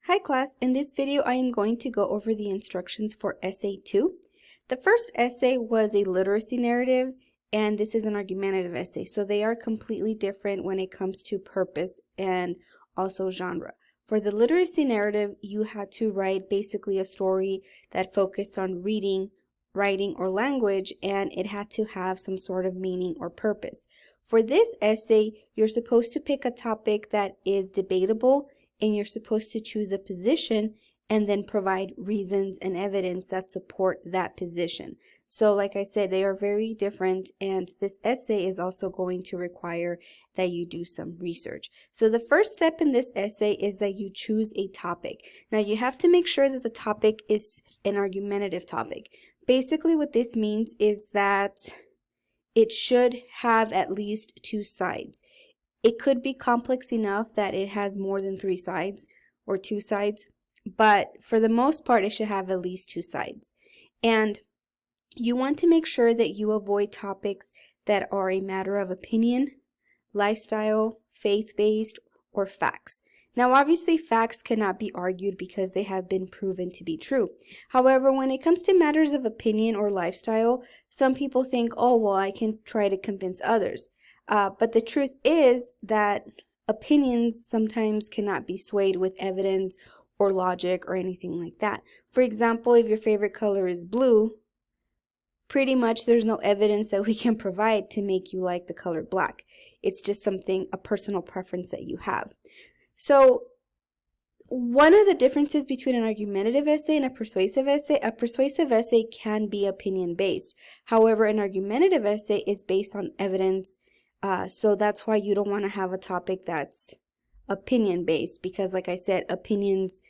Hi class, in this video I am going to go over the instructions for essay 2. The first essay was a literacy narrative and this is an argumentative essay, so they are completely different when it comes to purpose and also genre. For the literacy narrative, you had to write basically a story that focused on reading, writing, or language, and it had to have some sort of meaning or purpose. For this essay, you're supposed to pick a topic that is debatable and you're supposed to choose a position and then provide reasons and evidence that support that position. So like I said, they are very different, and this essay is also going to require that you do some research. So the first step in this essay is that you choose a topic. Now you have to make sure that the topic is an argumentative topic. Basically what this means is that it should have at least two sides. It could be complex enough that it has more than 3 sides or 2 sides, but for the most part, it should have at least 2 sides. And you want to make sure that you avoid topics that are a matter of opinion, lifestyle, faith-based, or facts. Now, obviously, facts cannot be argued because they have been proven to be true. However, when it comes to matters of opinion or lifestyle, some people think, oh, well, I can try to convince others. But the truth is that opinions sometimes cannot be swayed with evidence or logic or anything like that. For example, if your favorite color is blue, pretty much there's no evidence that we can provide to make you like the color black. It's just a personal preference that you have. So one of the differences between an argumentative essay and a persuasive essay can be opinion-based. However, an argumentative essay is based on evidence. So that's why you don't want to have a topic that's opinion-based, because like I said, opinions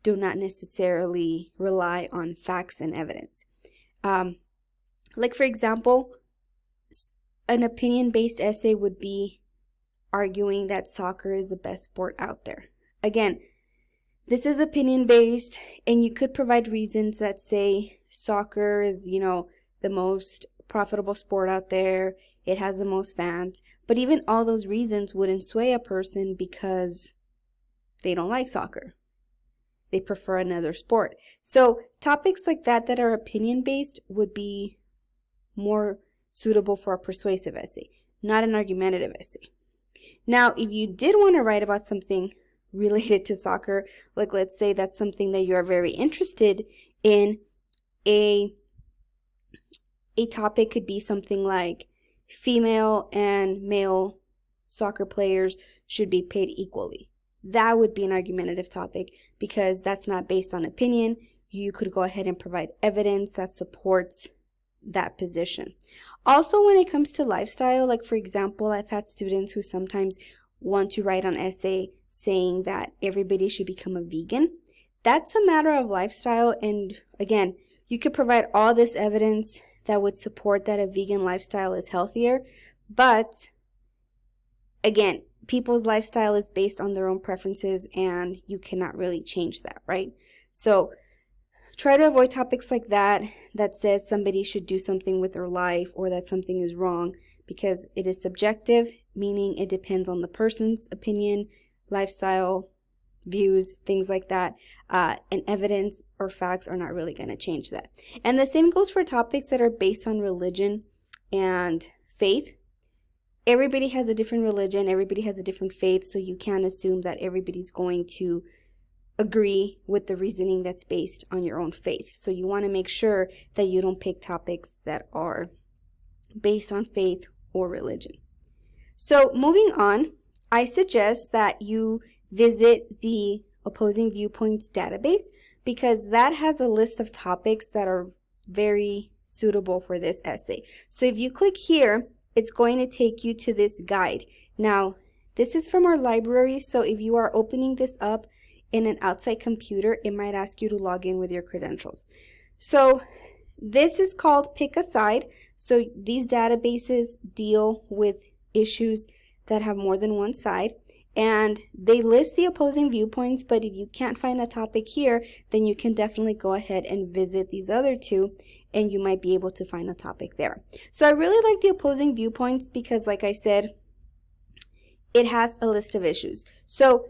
do not necessarily rely on facts and evidence. Like for example, an opinion-based essay would be arguing that soccer is the best sport out there. Again, this is opinion-based, and you could provide reasons that say soccer is, the most profitable sport out there. It has the most fans, but even all those reasons wouldn't sway a person because they don't like soccer. They prefer another sport. So topics like that are opinion-based would be more suitable for a persuasive essay, not an argumentative essay. Now, if you did want to write about something related to soccer, like let's say that's something that you are very interested in, a topic could be something like female and male soccer players should be paid equally. That would be an argumentative topic because that's not based on opinion. You could go ahead and provide evidence that supports that position. Also, when it comes to lifestyle, like for example, I've had students who sometimes want to write an essay saying that everybody should become a vegan. That's a matter of lifestyle, and again, you could provide all this evidence that would support that a vegan lifestyle is healthier, but again, people's lifestyle is based on their own preferences and you cannot really change that, right? So try to avoid topics like that says somebody should do something with their life or that something is wrong, because it is subjective, meaning it depends on the person's opinion, lifestyle, views, things like that, and evidence or facts are not really going to change that. And the same goes for topics that are based on religion and faith. Everybody has a different religion, everybody has a different faith, so you can't assume that everybody's going to agree with the reasoning that's based on your own faith. So you want to make sure that you don't pick topics that are based on faith or religion. So moving on, I suggest that you visit the Opposing Viewpoints database because that has a list of topics that are very suitable for this essay. So if you click here, it's going to take you to this guide. Now, this is from our library, so if you are opening this up in an outside computer, it might ask you to log in with your credentials. So this is called Pick a Side. So these databases deal with issues that have more than one side, and they list the opposing viewpoints, but if you can't find a topic here, then you can definitely go ahead and visit these other two and you might be able to find a topic there. So I really like the opposing viewpoints because, like I said, it has a list of issues. So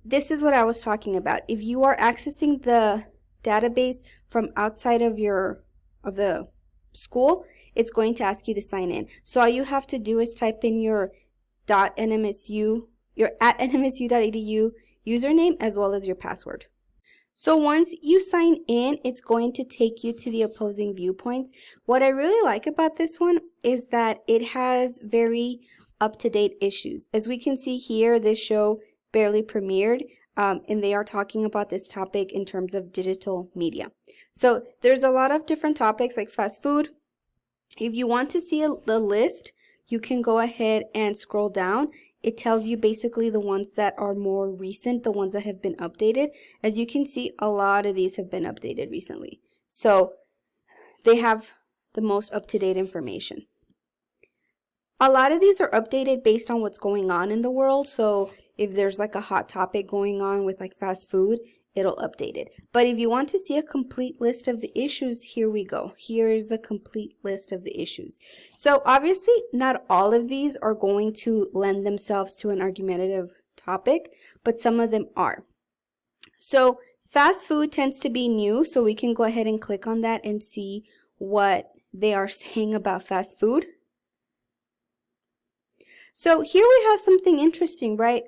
this is what I was talking about. If you are accessing the database from outside of the school, it's going to ask you to sign in. So all you have to do is type in your .nmsu, your @nmsu.edu username as well as your password. So once you sign in, it's going to take you to the opposing viewpoints. What I really like about this one is that it has very up-to-date issues. As we can see here, this show barely premiered, and they are talking about this topic in terms of digital media. So there's a lot of different topics like fast food. If you want to see the list, you can go ahead and scroll down. It tells you basically the ones that are more recent, the ones that have been updated. As you can see, a lot of these have been updated recently. So they have the most up-to-date information. A lot of these are updated based on what's going on in the world. So if there's like a hot topic going on with like fast food, it'll update it. But if you want to see a complete list of the issues, here we go. Here's the complete list of the issues. So obviously not all of these are going to lend themselves to an argumentative topic, but some of them are. So fast food tends to be new, so we can go ahead and click on that and see what they are saying about fast food. So here we have something interesting, right?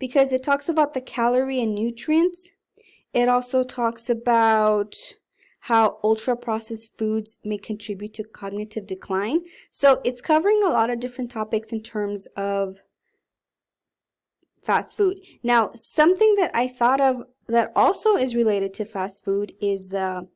Because it talks about the calorie and nutrients. It also talks about how ultra-processed foods may contribute to cognitive decline. So it's covering a lot of different topics in terms of fast food. Now, something that I thought of that also is related to fast food is the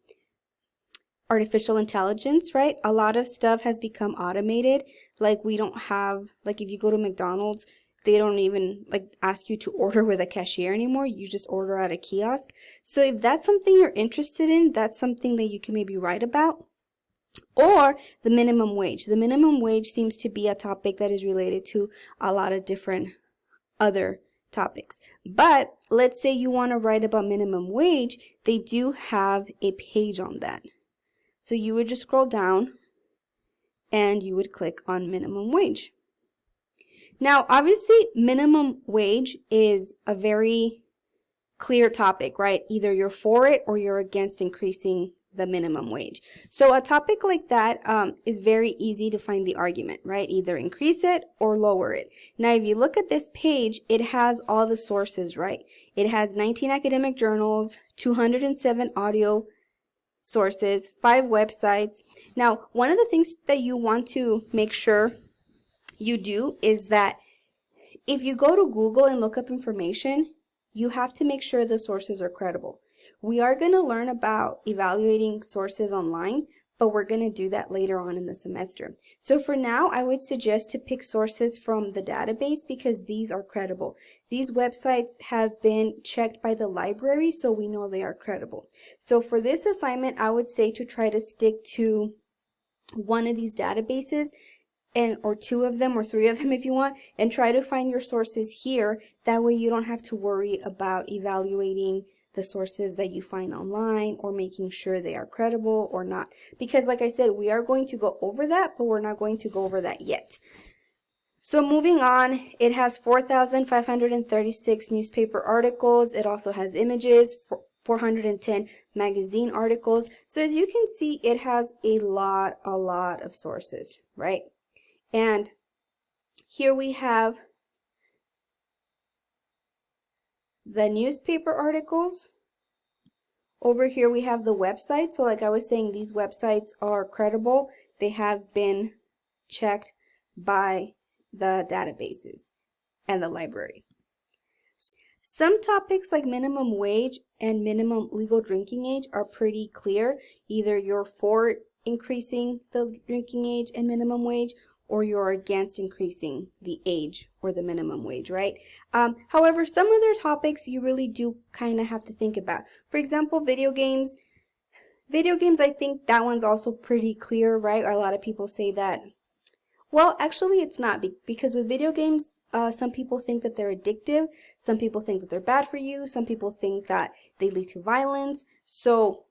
artificial intelligence, right? A lot of stuff has become automated. Like we don't have, like if you go to McDonald's, they don't even like ask you to order with a cashier anymore. You just order at a kiosk. So if that's something you're interested in, that's something that you can maybe write about. Or the minimum wage. The minimum wage seems to be a topic that is related to a lot of different other topics. But let's say you want to write about minimum wage, they do have a page on that. So you would just scroll down and you would click on minimum wage. Now, obviously, minimum wage is a very clear topic, right? Either you're for it or you're against increasing the minimum wage. So a topic like that is very easy to find the argument, right? Either increase it or lower it. Now, if you look at this page, it has all the sources, right? It has 19 academic journals, 207 audio sources, 5 websites. Now, one of the things that you want to make sure you do is that if you go to Google and look up information, you have to make sure the sources are credible. We are going to learn about evaluating sources online, but we're going to do that later on in the semester. So for now, I would suggest to pick sources from the database because these are credible. These websites have been checked by the library, so we know they are credible. So for this assignment, I would say to try to stick to one of these databases or 2 of them or 3 of them if you want, and try to find your sources here. That way you don't have to worry about evaluating the sources that you find online or making sure they are credible or not. Because like I said, we are going to go over that, but we're not going to go over that yet. So moving on, it has 4,536 newspaper articles. It also has images, 410 magazine articles. So as you can see, it has a lot of sources, right? And here we have the newspaper articles. Over here we have the website. So like I was saying, these websites are credible. They have been checked by the databases and the library. Some topics like minimum wage and minimum legal drinking age are pretty clear. Either you're for increasing the drinking age and minimum wage, or you're against increasing the age or the minimum wage, right? However, some other topics you really do kind of have to think about. For example, video games. Video games, I think that one's also pretty clear, right? Or a lot of people say that. Well, actually, it's not, because with video games, some people think that they're addictive. Some people think that they're bad for you. Some people think that they lead to violence. So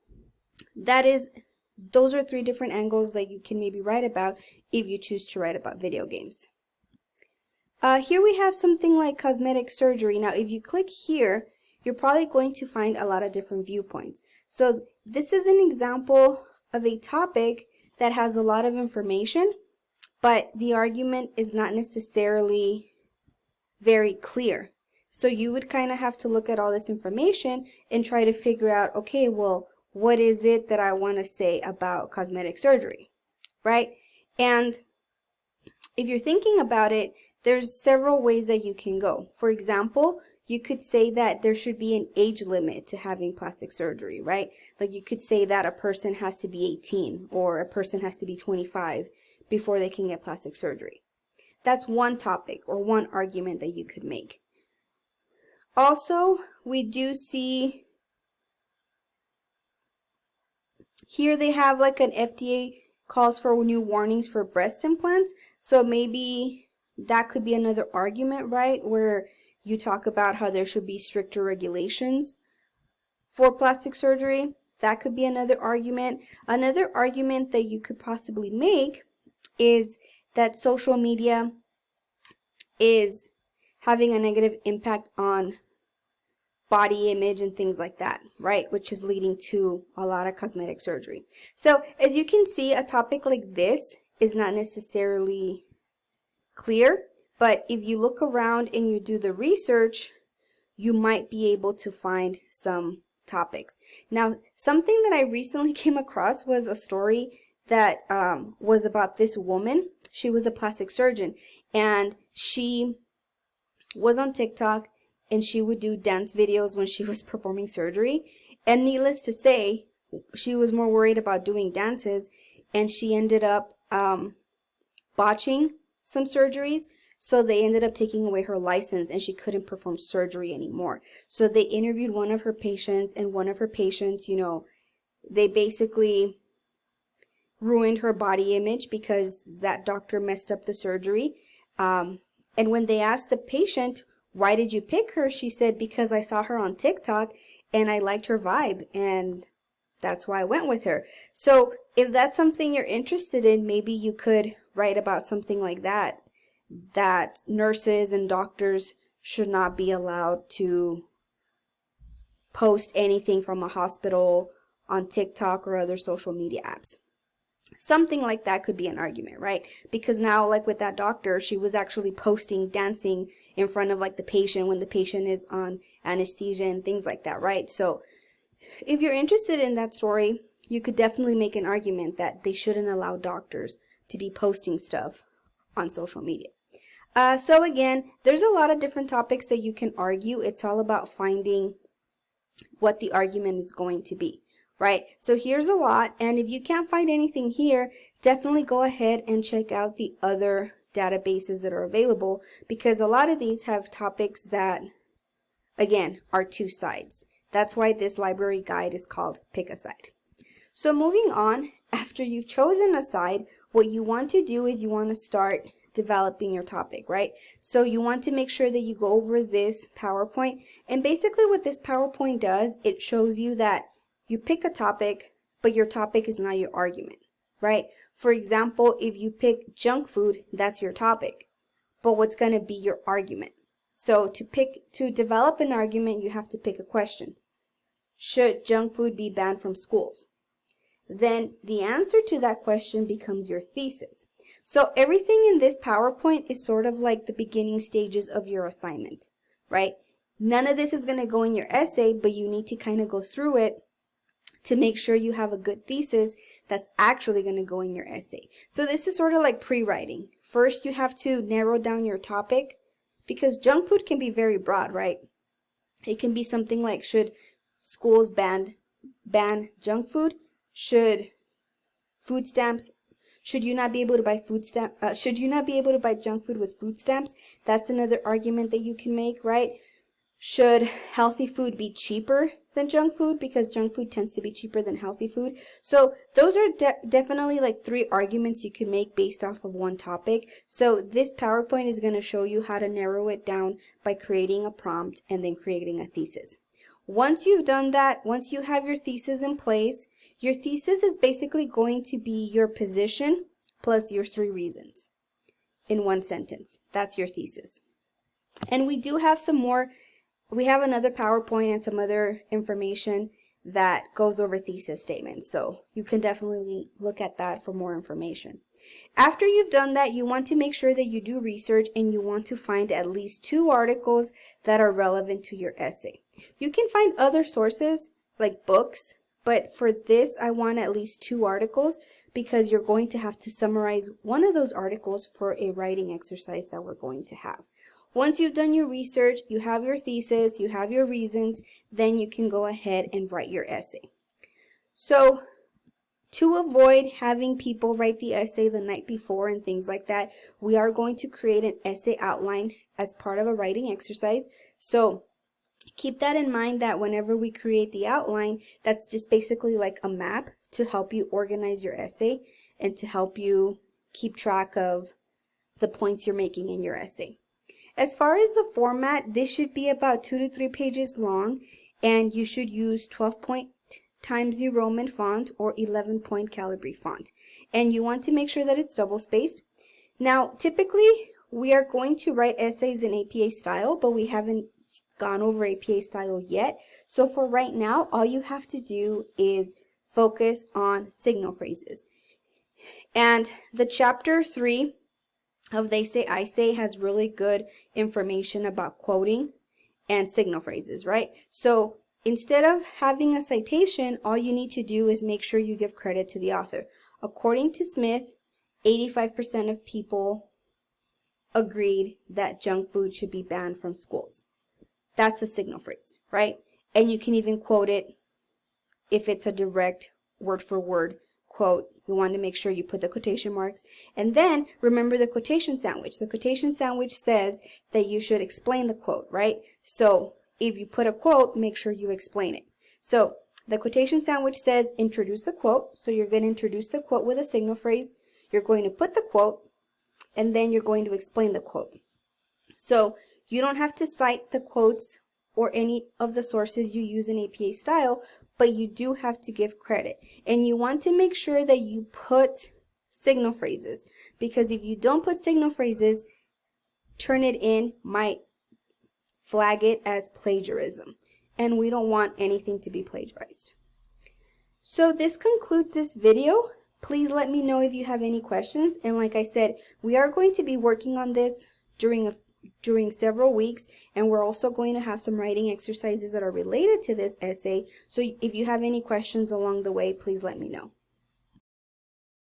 those are 3 different angles that you can maybe write about if you choose to write about video games. Here we have something like cosmetic surgery. Now, if you click here, you're probably going to find a lot of different viewpoints. So this is an example of a topic that has a lot of information, but the argument is not necessarily very clear. So you would kind of have to look at all this information and try to figure out, okay, well, what is it that I want to say about cosmetic surgery, right? And if you're thinking about it, there's several ways that you can go. For example, you could say that there should be an age limit to having plastic surgery, right? Like you could say that a person has to be 18 or a person has to be 25 before they can get plastic surgery. That's one topic or one argument that you could make. Also, we do see here they have like an FDA calls for new warnings for breast implants. So maybe that could be another argument, right? Where you talk about how there should be stricter regulations for plastic surgery. That could be another argument. Another argument that you could possibly make is that social media is having a negative impact on body image and things like that, right? Which is leading to a lot of cosmetic surgery. So as you can see, a topic like this is not necessarily clear, but if you look around and you do the research, you might be able to find some topics. Now, something that I recently came across was a story that was about this woman. She was a plastic surgeon, and she was on TikTok, and she would do dance videos when she was performing surgery. And needless to say, she was more worried about doing dances, and she ended up botching some surgeries. So they ended up taking away her license, and she couldn't perform surgery anymore. So they interviewed one of her patients, and one of her patients, you know, they basically ruined her body image because that doctor messed up the surgery. And when they asked the patient, why did you pick her? She said, because I saw her on TikTok and I liked her vibe, and that's why I went with her. So if that's something you're interested in, maybe you could write about something like that nurses and doctors should not be allowed to post anything from a hospital on TikTok or other social media apps. Something like that could be an argument, right? Because now, like with that doctor, she was actually posting dancing in front of like the patient when the patient is on anesthesia and things like that, right? So if you're interested in that story, you could definitely make an argument that they shouldn't allow doctors to be posting stuff on social media. So again, there's a lot of different topics that you can argue. It's all about finding what the argument is going to be, right? So here's a lot, and if you can't find anything here, definitely go ahead and check out the other databases that are available, because a lot of these have topics that, again, are two sides. That's why this library guide is called Pick a Side. So moving on, after you've chosen a side, what you want to do is you want to start developing your topic, right? So you want to make sure that you go over this PowerPoint, and basically what this PowerPoint does, it shows you that you pick a topic, but your topic is not your argument, right? For example, if you pick junk food, that's your topic, but what's going to be your argument? So to develop an argument, you have to pick a question. Should junk food be banned from schools? Then the answer to that question becomes your thesis. So everything in this PowerPoint is sort of like the beginning stages of your assignment, right? None of this is going to go in your essay, but you need to kind of go through it to make sure you have a good thesis that's actually going to go in your essay. So this is sort of like pre-writing. First, you have to narrow down your topic, because junk food can be very broad, right? It can be something like, should schools ban junk food? Should you not be able to buy should you not be able to buy junk food with food stamps? That's another argument that you can make, right? Should healthy food be cheaper than junk food, because junk food tends to be cheaper than healthy food? So those are definitely like three arguments you can make based off of one topic. So this PowerPoint is going to show you how to narrow it down by creating a prompt and then creating a thesis. Once you've done that, once you have your thesis in place, your thesis is basically going to be your position plus your 3 reasons. in one sentence. That's your thesis. And we do have some more, we have another PowerPoint and some other information that goes over thesis statements. So you can definitely look at that for more information. After you've done that, you want to make sure that you do research and you want to find at least 2 articles that are relevant to your essay. You can find other sources like books, but for this I want at least 2 articles because you're going to have to summarize one of those articles for a writing exercise that we're going to have. Once you've done your research, you have your thesis, you have your reasons, then you can go ahead and write your essay. So to avoid having people write the essay the night before and things like that, we are going to create an essay outline as part of a writing exercise. So keep that in mind, that whenever we create the outline, that's just basically like a map to help you organize your essay and to help you keep track of the points you're making in your essay. As far as the format, this should be about 2 to 3 pages long, and you should use 12-point Times New Roman font or 11-point Calibri font. And you want to make sure that it's double-spaced. Now, typically, we are going to write essays in APA style, but we haven't gone over APA style yet. So for right now, all you have to do is focus on signal phrases. And the chapter 3 of They Say, I Say has really good information about quoting and signal phrases, right? So instead of having a citation, all you need to do is make sure you give credit to the author. According to Smith, 85% of people agreed that junk food should be banned from schools. That's a signal phrase, right? And you can even quote it if it's a direct word for word quote. You want to make sure you put the quotation marks. And then remember the quotation sandwich. The quotation sandwich says that you should explain the quote, right? So if you put a quote, make sure you explain it. So the quotation sandwich says introduce the quote. So you're going to introduce the quote with a signal phrase. You're going to put the quote, and then you're going to explain the quote. So you don't have to cite the quotes or any of the sources you use in APA style, but you do have to give credit. And you want to make sure that you put signal phrases, because if you don't put signal phrases, Turnitin might flag it as plagiarism, and we don't want anything to be plagiarized. So this concludes this video. Please let me know if you have any questions, and like I said, we are going to be working on this during several weeks, and we're also going to have some writing exercises that are related to this essay. So if you have any questions along the way, please let me know.